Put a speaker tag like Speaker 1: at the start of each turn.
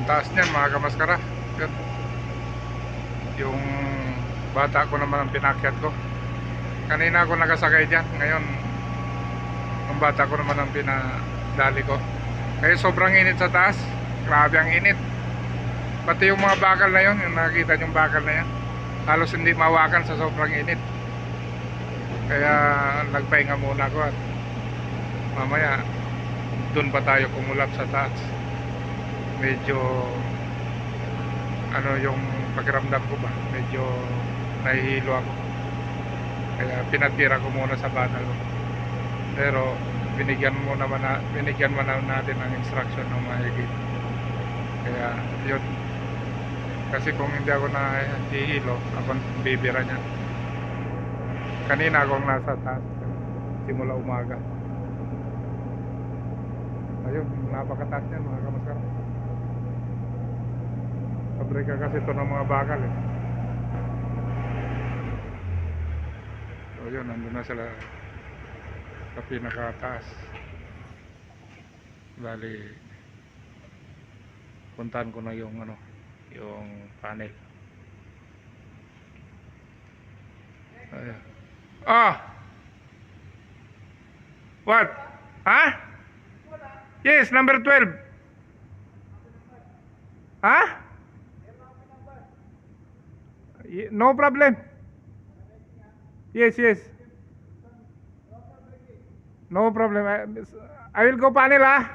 Speaker 1: taas niyan mga kamaskara. Yun. Yung bata ko naman ang pinakyat ko. Kanina ako nakasakay dyan. Ngayon ang bata ko naman ang pinadali ko. Kaya sobrang init sa taas. Grabe ang init. Pati yung mga bakal na yun, yung nakikita yung bakal na yan, halos hindi mawakan sa sobrang init. Kaya nagpahinga muna ako at mamaya dun pa tayo kumulap sa taas. Medyo ano yung pakiramdam ko ba, medyo nahihilo ako. Kaya pinatira ko muna sa bata ko. Pero binigyan man natin ng instruction ng mahigit. Kaya yun, kasi kung hindi ako nahihilo, ako bibira niya. Kanina akong nasa taas simula umaga. Ayun, napakataas niyan mga kamaskara. Pabrika kasi ito ng mga bakal eh. So yun, nandun na sila sa pinakataas. Bali, puntahan ko na yung yung panel. Ayan. Oh! What? Ha? Yes, number 12. Ha? No problem. Yes, yes. No problem. I will go panel, ha?